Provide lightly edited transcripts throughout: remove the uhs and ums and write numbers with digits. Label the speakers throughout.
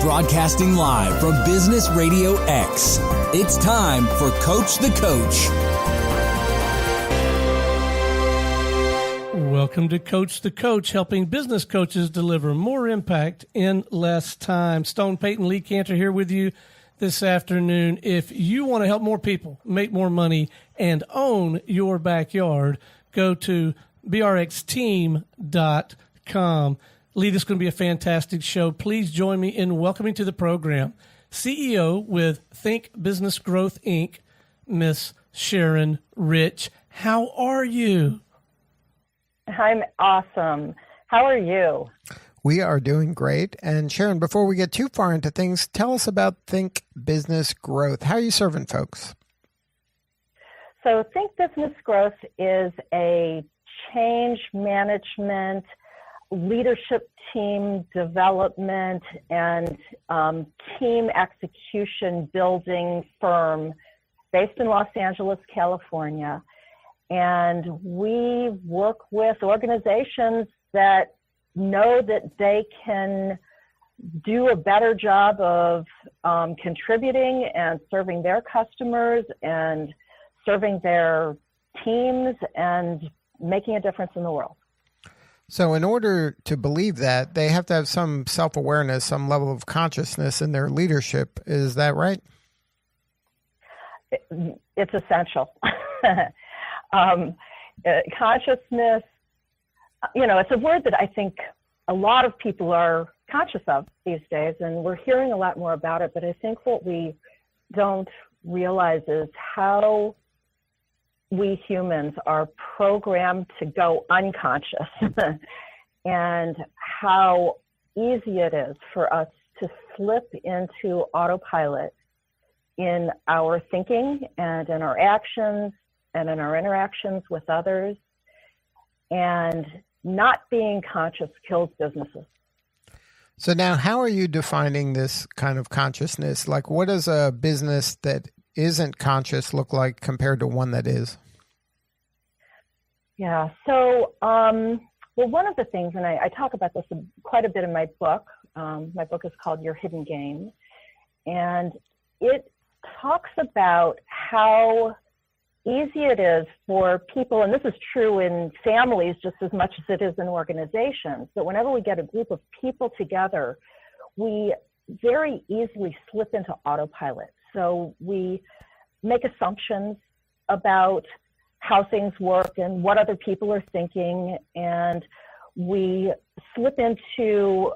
Speaker 1: Broadcasting live from Business Radio X. It's time for Coach the Coach.
Speaker 2: Welcome to Coach the Coach, helping business coaches deliver more impact in less time. Stone Payton Lee Cantor here with you this afternoon. If you want to help more people make more money and own your backyard, go to brxteam.com. Lee, this is going to be a fantastic show. Please join me in welcoming to the program CEO with Think Business Growth, Inc., Miss Sharon Rich. How are you?
Speaker 3: I'm awesome. How are you?
Speaker 4: We are doing great. And Sharon, before we get too far into things, tell us about Think Business Growth. How are you serving folks?
Speaker 3: So Think Business Growth is a change management, leadership team development, and team execution building firm based in Los Angeles, California. And we work with organizations that know that they can do a better job of contributing and serving their customers and serving their teams and making a difference in the world.
Speaker 4: So in order to believe that, they have to have some self-awareness, some level of consciousness in their leadership. Is that right?
Speaker 3: It's essential. Consciousness, it's a word that I think a lot of people are conscious of these days, and we're hearing a lot more about it, but I think what we don't realize is how we humans are programmed to go unconscious and how easy it is for us to slip into autopilot in our thinking and in our actions and in our interactions with others. And not being conscious kills businesses.
Speaker 4: So now, how are you defining this kind of consciousness? Like, what does a business that isn't conscious look like compared to one that is?
Speaker 3: Yeah, so, one of the things, and I talk about this quite a bit in my book. My book is called Your Hidden Game, and it talks about how easy it is for people, and this is true in families just as much as it is in organizations, but whenever we get a group of people together, we very easily slip into autopilot. So we make assumptions about how things work and what other people are thinking, and we slip into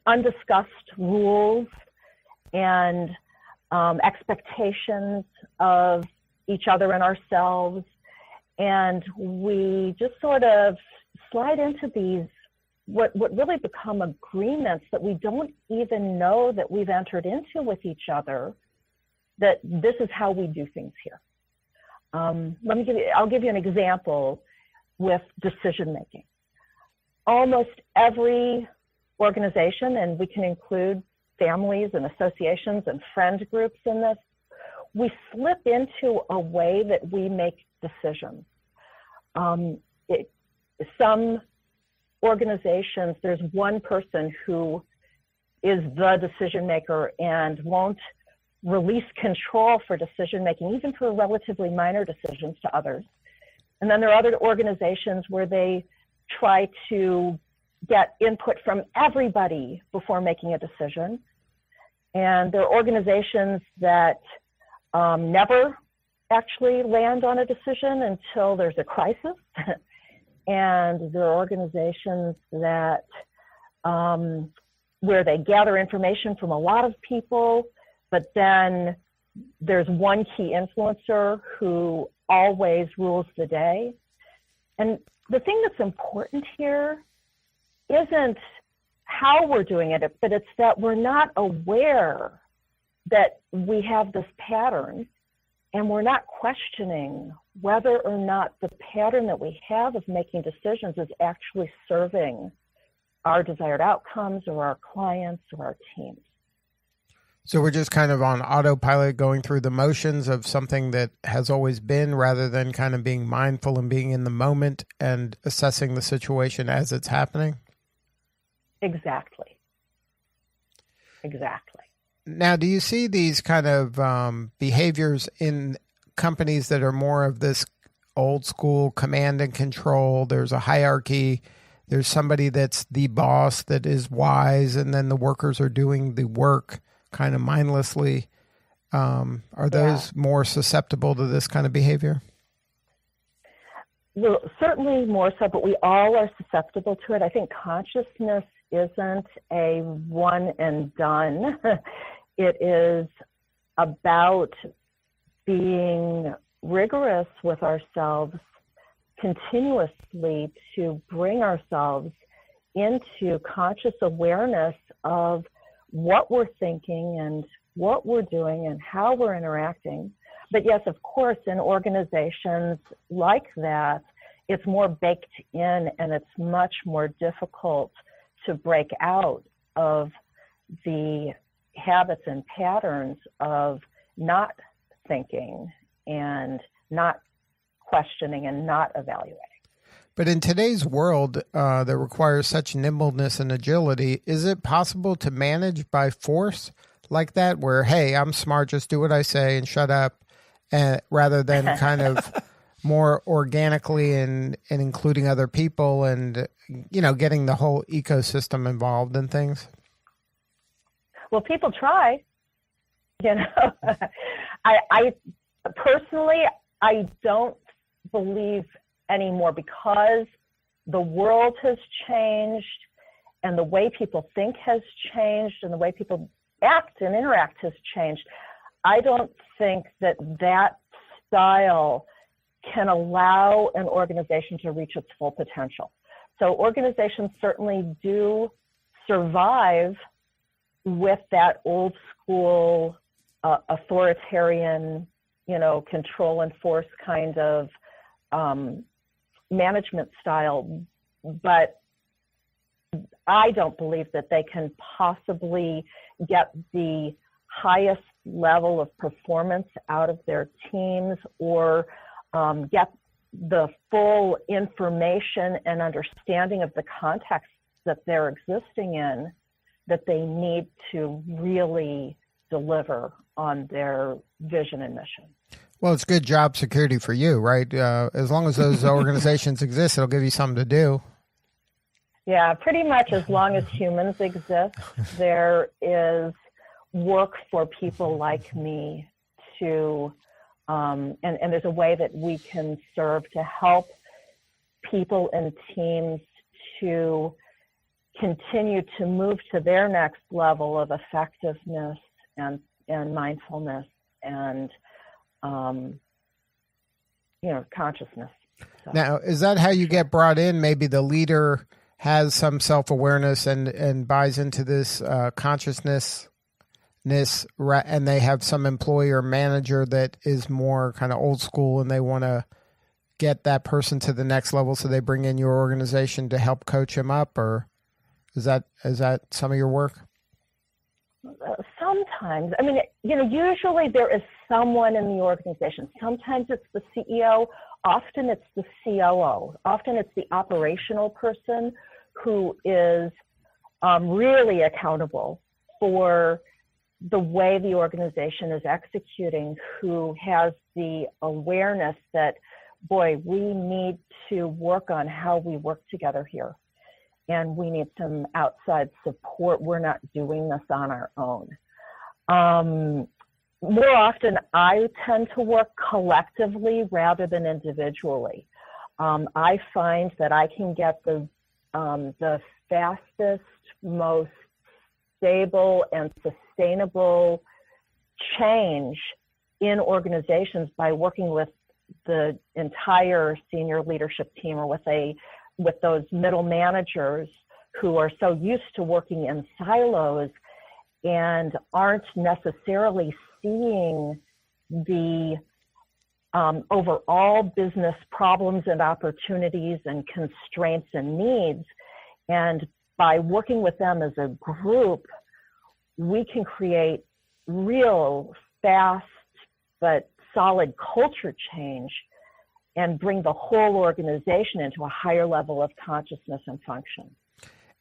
Speaker 3: undiscussed rules and expectations of each other and ourselves, and we just sort of slide into these what really become agreements that we don't even know that we've entered into with each other, that this is how we do things here. I'll give you an example with decision making. Almost every organization, and we can include families and associations and friend groups in this, we slip into a way that we make decisions. Some organizations, there's one person who is the decision maker and won't release control for decision making, even for relatively minor decisions, to others. And then there are other organizations where they try to get input from everybody before making a decision. And there are organizations that never actually land on a decision until there's a crisis. And there are organizations that where they gather information from a lot of people, but then there's one key influencer who always rules the day. And the thing that's important here isn't how we're doing it, but it's that we're not aware that we have this pattern, and we're not questioning whether or not the pattern that we have of making decisions is actually serving our desired outcomes or our clients or our teams.
Speaker 4: So we're just kind of on autopilot, going through the motions of something that has always been, rather than kind of being mindful and being in the moment and assessing the situation as it's happening?
Speaker 3: Exactly. Exactly.
Speaker 4: Now, do you see these kind of behaviors in companies that are more of this old school command and control? There's a hierarchy. There's somebody that's the boss that is wise, and then the workers are doing the work kind of mindlessly. Are those more susceptible to this kind of behavior?
Speaker 3: Well, certainly more so, but we all are susceptible to it. I think consciousness isn't a one and done. It is about being rigorous with ourselves continuously to bring ourselves into conscious awareness of what we're thinking and what we're doing and how we're interacting. But yes, of course, in organizations like that, it's more baked in and it's much more difficult to break out of the habits and patterns of not thinking and not questioning and not evaluating.
Speaker 4: But in today's world that requires such nimbleness and agility, is it possible to manage by force like that where, hey, I'm smart, just do what I say and shut up, rather than kind of more organically and including other people and, getting the whole ecosystem involved in things?
Speaker 3: Well, people try. I personally, I don't believe anymore, because the world has changed and the way people think has changed and the way people act and interact has changed. I don't think that style can allow an organization to reach its full potential. So organizations certainly do survive with that old school authoritarian, control and force kind of management style, but I don't believe that they can possibly get the highest level of performance out of their teams or get the full information and understanding of the context that they're existing in that they need to really deliver on their vision and mission.
Speaker 4: Well, it's good job security for you, right? As long as those organizations exist, it'll give you something to do.
Speaker 3: Yeah, pretty much as long as humans exist, there is work for people like me to, and there's a way that we can serve to help people and teams to continue to move to their next level of effectiveness and mindfulness and consciousness. So.
Speaker 4: Now, is that how you get brought in? Maybe the leader has some self-awareness and buys into this consciousness, and they have some employee or manager that is more kind of old school and they want to get that person to the next level, so they bring in your organization to help coach him up? Or is that some of your work?
Speaker 3: Sometimes. I mean, usually there is someone in the organization. Sometimes it's the CEO. Often it's the COO. Often it's the operational person who is really accountable for the way the organization is executing, who has the awareness that, boy, we need to work on how we work together here. And we need some outside support. We're not doing this on our own. More often, I tend to work collectively rather than individually. I find that I can get the fastest, most stable and sustainable change in organizations by working with the entire senior leadership team, or with those middle managers who are so used to working in silos and aren't necessarily seeing the overall business problems and opportunities and constraints and needs. And by working with them as a group, we can create real fast but solid culture change and bring the whole organization into a higher level of consciousness and function.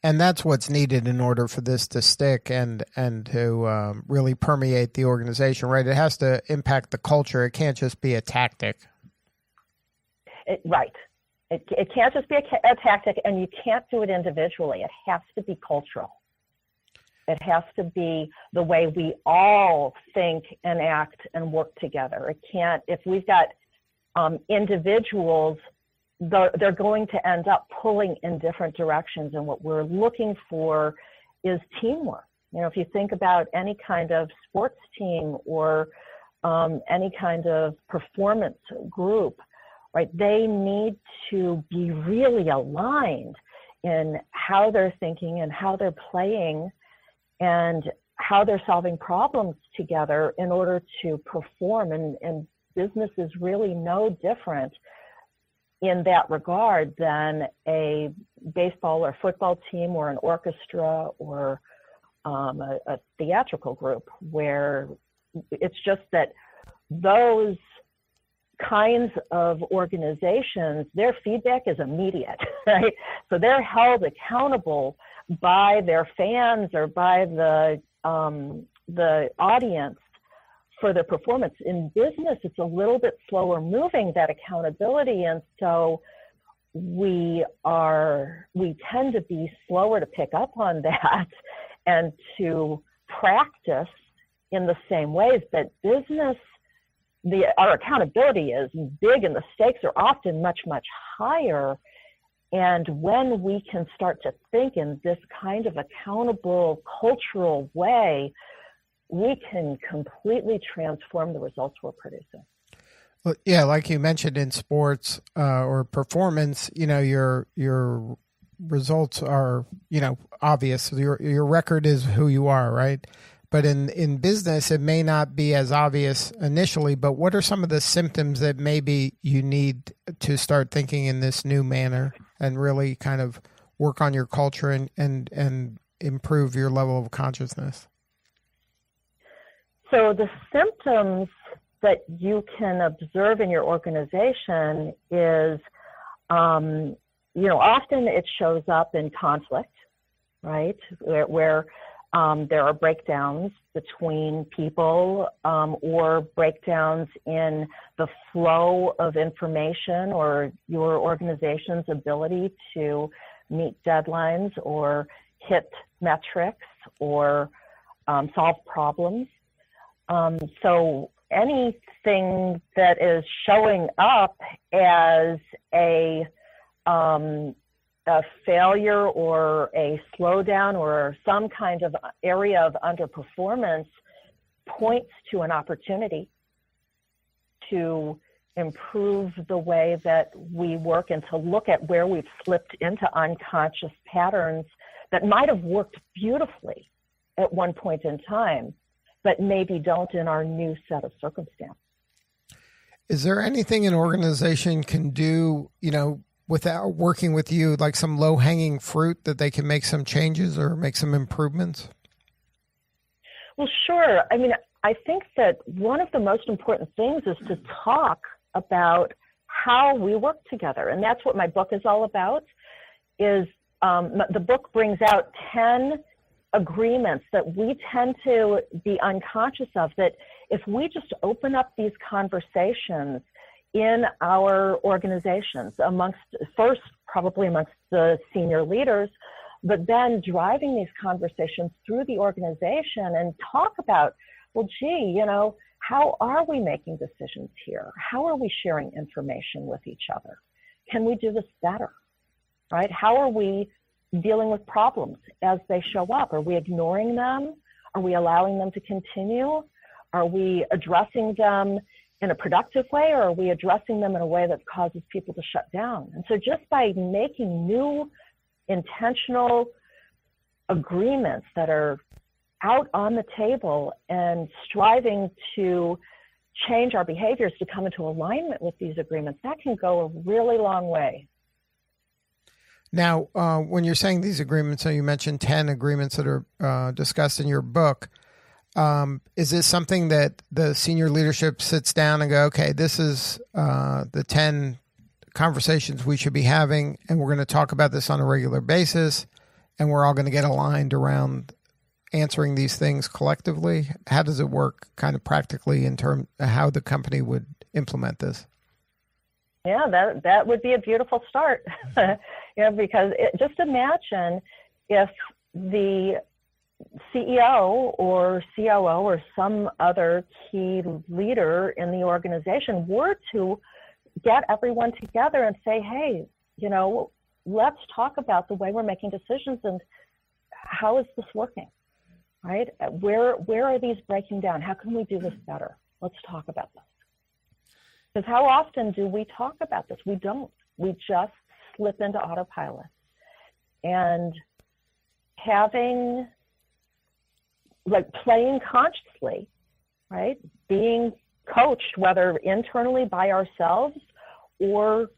Speaker 4: And that's what's needed in order for this to stick and to really permeate the organization, right? It has to impact the culture. It can't just be a tactic.
Speaker 3: Right. It can't just be a tactic, and you can't do it individually. It has to be cultural. It has to be the way we all think and act and work together. It can't, if we've got individuals, they're going to end up pulling in different directions. And what we're looking for is teamwork. You know, if you think about any kind of sports team or any kind of performance group, right, they need to be really aligned in how they're thinking and how they're playing and how they're solving problems together in order to perform. And business is really no different in that regard than a baseball or football team or an orchestra or a theatrical group, where it's just that those kinds of organizations, their feedback is immediate, right? So they're held accountable by their fans or by the audience for their performance. In business, it's a little bit slower moving, that accountability, and so we tend to be slower to pick up on that and to practice in the same ways. But business, our accountability is big and the stakes are often much, much higher. And when we can start to think in this kind of accountable cultural way, we can completely transform the results we're producing.
Speaker 4: Well, yeah, like you mentioned in sports or performance, you know, your results are, you know, obvious. Your record is who you are, right? But in business, it may not be as obvious initially, but what are some of the symptoms that maybe you need to start thinking in this new manner and really kind of work on your culture and improve your level of consciousness?
Speaker 3: So the symptoms that you can observe in your organization is, you know, often it shows up in conflict, right? Where there are breakdowns between people or breakdowns in the flow of information or your organization's ability to meet deadlines or hit metrics or solve problems. So anything that is showing up as a failure or a slowdown or some kind of area of underperformance points to an opportunity to improve the way that we work and to look at where we've slipped into unconscious patterns that might have worked beautifully at one point in time, but maybe don't in our new set of circumstances.
Speaker 4: Is there anything an organization can do, you know, without working with you, like some low-hanging fruit that they can make some changes or make some improvements?
Speaker 3: Well, sure. I mean, I think that one of the most important things is to talk about how we work together. And that's what my book is all about, is the book brings out 10 agreements that we tend to be unconscious of, that if we just open up these conversations in our organizations, probably amongst the senior leaders, but then driving these conversations through the organization and talk about, well, gee, you know, how are we making decisions here? How are we sharing information with each other? Can we do this better, right? How are we dealing with problems as they show up? Are we ignoring them? Are we allowing them to continue? Are we addressing them in a productive way, or are we addressing them in a way that causes people to shut down? And so just by making new intentional agreements that are out on the table and striving to change our behaviors to come into alignment with these agreements, that can go a really long way.
Speaker 4: Now, when you're saying these agreements, so you mentioned 10 agreements that are discussed in your book. Is this something that the senior leadership sits down and go, okay, this is the 10 conversations we should be having, and we're going to talk about this on a regular basis, and we're all going to get aligned around answering these things collectively? How does it work kind of practically in terms of how the company would implement this?
Speaker 3: Yeah, that would be a beautiful start. Because just imagine if the CEO or COO or some other key leader in the organization were to get everyone together and say, hey, let's talk about the way we're making decisions and how is this working, right? Where are these breaking down? How can we do this better? Let's talk about this. Because how often do we talk about this? We don't. We just slip into autopilot. And playing consciously, right? Being coached, whether internally by ourselves or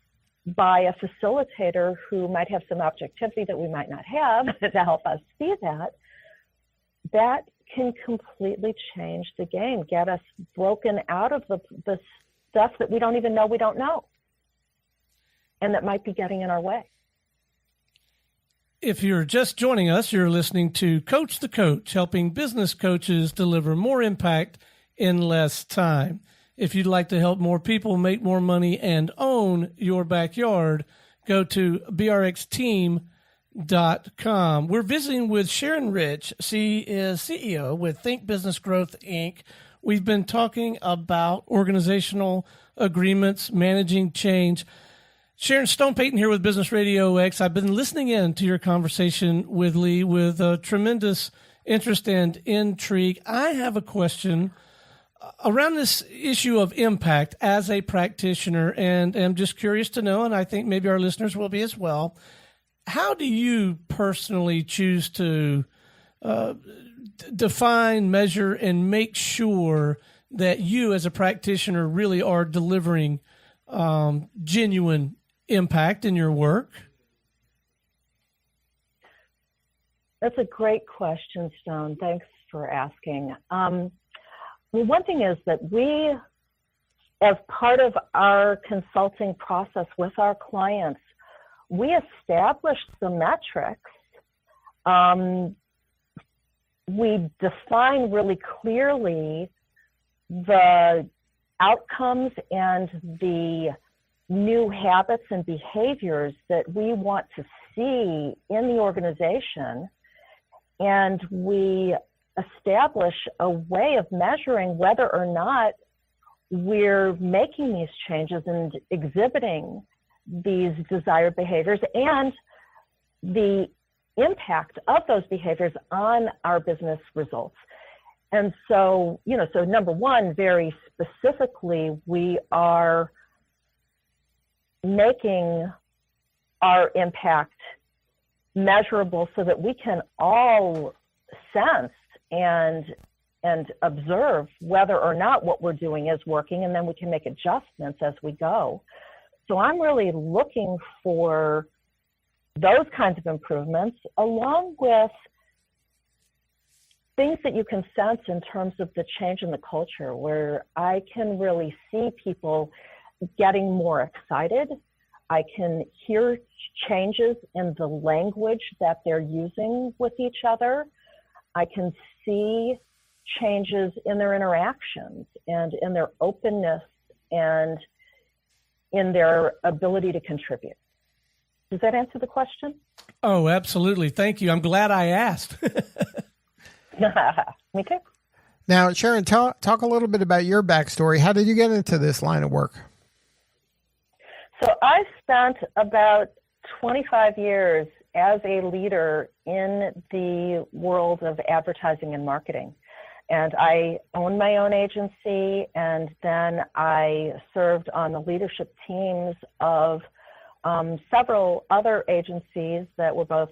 Speaker 3: by a facilitator who might have some objectivity that we might not have to help us see that can completely change the game, get us broken out of the stuff that we don't even know we don't know, and that might be getting in our way.
Speaker 2: If you're just joining us, you're listening to Coach the Coach, helping business coaches deliver more impact in less time. If you'd like to help more people make more money and own your backyard, go to brxteam.com. We're visiting with Sharon Rich. She is CEO with Think Business Growth, Inc. We've been talking about organizational agreements, managing change. Sharon, Stone Payton here with Business Radio X. I've been listening in to your conversation with Lee with tremendous interest and intrigue. I have a question around this issue of impact as a practitioner, and I'm just curious to know, and I think maybe our listeners will be as well, how do you personally choose to define, measure, and make sure that you as a practitioner really are delivering genuine impact in your work?
Speaker 3: That's a great question, Stone. Thanks for asking. Well, one thing is that we, as part of our consulting process with our clients, we establish the metrics. We define really clearly the outcomes and the new habits and behaviors that we want to see in the organization. And we establish a way of measuring whether or not we're making these changes and exhibiting these desired behaviors and the impact of those behaviors on our business results. And so, so number one, very specifically, we are making our impact measurable so that we can all sense and observe whether or not what we're doing is working, and then we can make adjustments as we go. So I'm really looking for those kinds of improvements, along with things that you can sense in terms of the change in the culture, where I can really see people getting more excited. I can hear changes in the language that they're using with each other. I can see changes in their interactions and in their openness and in their ability to contribute. Does that answer the question?
Speaker 2: Oh, absolutely. Thank you. I'm glad I asked.
Speaker 3: Me too.
Speaker 4: Now, Sharon, talk a little bit about your backstory. How did you get into this line of work?
Speaker 3: So I spent about 25 years as a leader in the world of advertising and marketing. And I owned my own agency, and then I served on the leadership teams of several other agencies that were both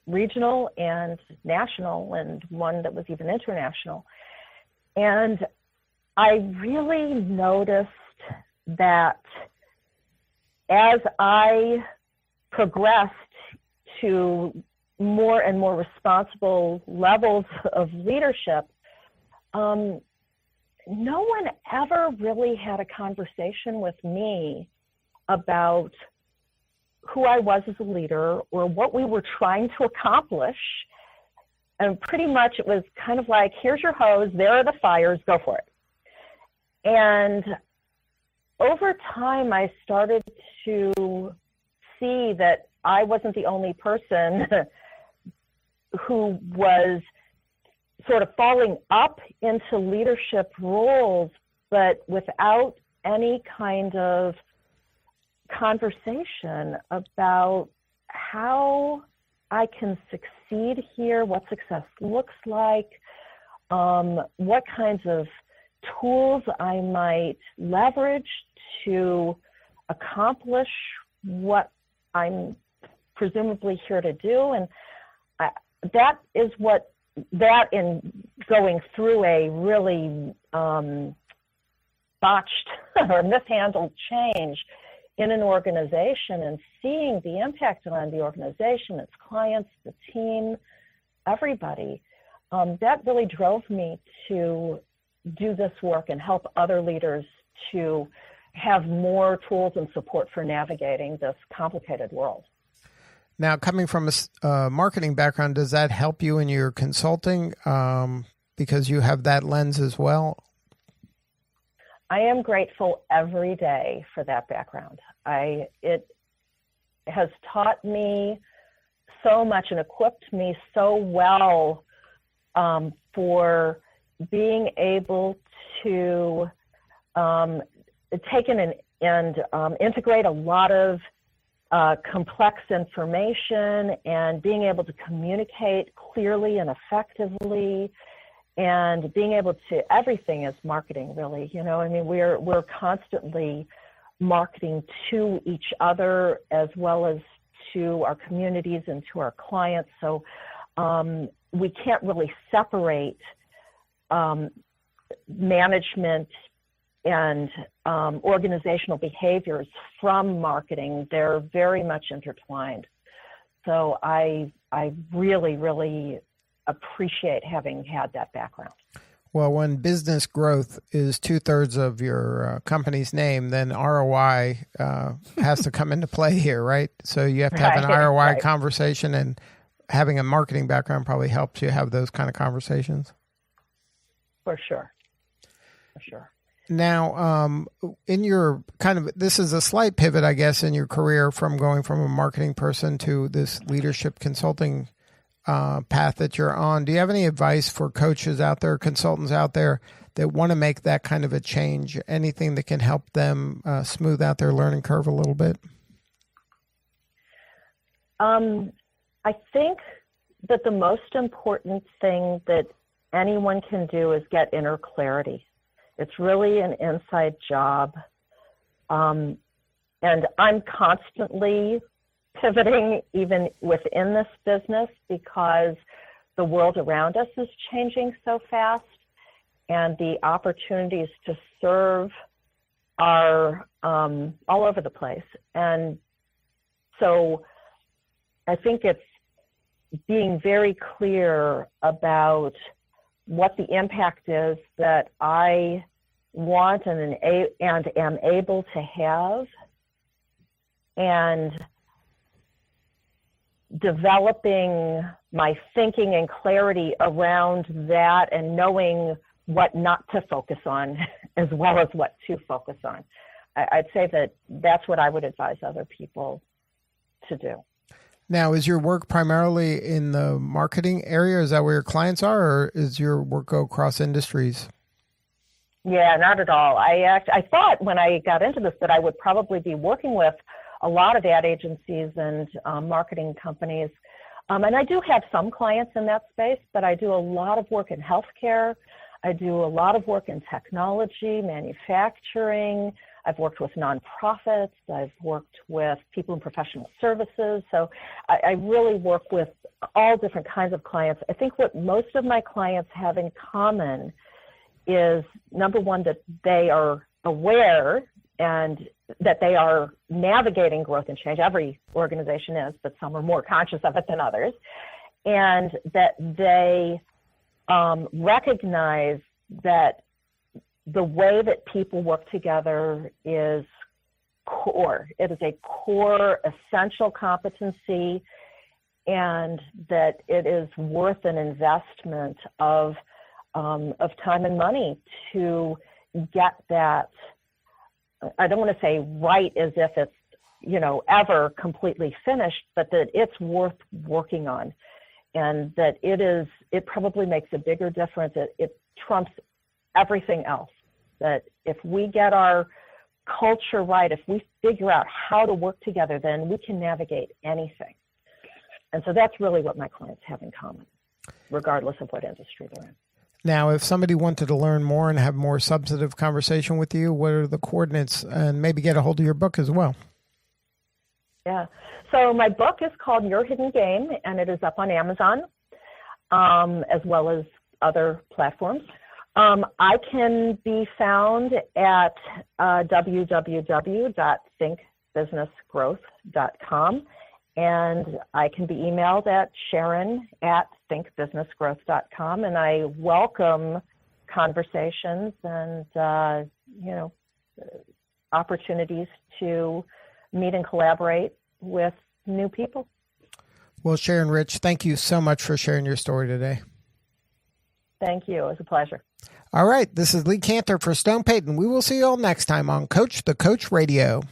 Speaker 3: regional and national, and one that was even international. And I really noticed that as I progressed to more and more responsible levels of leadership, no one ever really had a conversation with me about who I was as a leader or what we were trying to accomplish. And pretty much it was kind of like, here's your hose, there are the fires, go for it. And over time, I started to see that I wasn't the only person who was sort of falling up into leadership roles, but without any kind of conversation about how I can succeed here, what success looks like, what kinds of tools I might leverage to accomplish what I'm presumably here to do. And that is what, that in going through a really botched or mishandled change in an organization and seeing the impact on the organization, its clients, the team, everybody, that really drove me to do this work and help other leaders to have more tools and support for navigating this complicated world.
Speaker 4: Now, coming from a marketing background, does that help you in your consulting because you have that lens as well?
Speaker 3: I am grateful every day for that background. It has taught me so much and equipped me so well for being able to take in and integrate a lot of complex information and being able to communicate clearly and effectively, and being able to, everything is marketing really, you know, I mean, we're constantly marketing to each other as well as to our communities and to our clients. So we can't really separate management and organizational behaviors from marketing. They're very much intertwined. So I really, really appreciate having had that background.
Speaker 4: Well, when business growth is 2/3 of your company's name, then ROI has to come into play here, right? So you have to have an ROI conversation, and having a marketing background probably helps you have those kind of conversations.
Speaker 3: For sure. For sure.
Speaker 4: Now, in your this is a slight pivot, I guess, in your career from going from a marketing person to this leadership consulting path that you're on. Do you have any advice for coaches out there, consultants out there that want to make that kind of a change? Anything that can help them smooth out their learning curve a little bit?
Speaker 3: I think that the most important thing that anyone can do is get inner clarity. It's really an inside job. And I'm constantly pivoting even within this business because the world around us is changing so fast, and the opportunities to serve are all over the place. And so I think it's being very clear about what the impact is that I want and am able to have, and developing my thinking and clarity around that, and knowing what not to focus on as well as what to focus on. I'd say that that's what I would advise other people to do.
Speaker 4: Now, is your work primarily in the marketing area? Is that where your clients are, or is your work go across industries?
Speaker 3: Yeah, not at all. I thought when I got into this that I would probably be working with a lot of ad agencies and marketing companies. And I do have some clients in that space, but I do a lot of work in healthcare. I do a lot of work in technology, manufacturing. I've worked with nonprofits. I've worked with people in professional services. So I really work with all different kinds of clients. I think what most of my clients have in common is, number one, that they are aware and that they are navigating growth and change. Every organization is, but some are more conscious of it than others. And that they recognize that the way that people work together is core. It is a core essential competency, and that it is worth an investment of time and money to get that. I don't want to say right as if it's, ever completely finished, but that it's worth working on, and that it probably makes a bigger difference. It trumps everything else. That if we get our culture right, if we figure out how to work together, then we can navigate anything. And so that's really what my clients have in common, regardless of what industry they're in.
Speaker 4: Now, if somebody wanted to learn more and have more substantive conversation with you, what are the coordinates, and maybe get a hold of your book as well?
Speaker 3: Yeah. So my book is called Your Hidden Game, and it is up on Amazon, as well as other platforms. I can be found at www.thinkbusinessgrowth.com, and I can be emailed at sharon@thinkbusinessgrowth.com, and I welcome conversations and, opportunities to meet and collaborate with new people.
Speaker 4: Well, Sharon Rich, thank you so much for sharing your story today.
Speaker 3: Thank you. It was a pleasure.
Speaker 4: All right. This is Lee Cantor for Stone Payton. We will see you all next time on Coach the Coach Radio.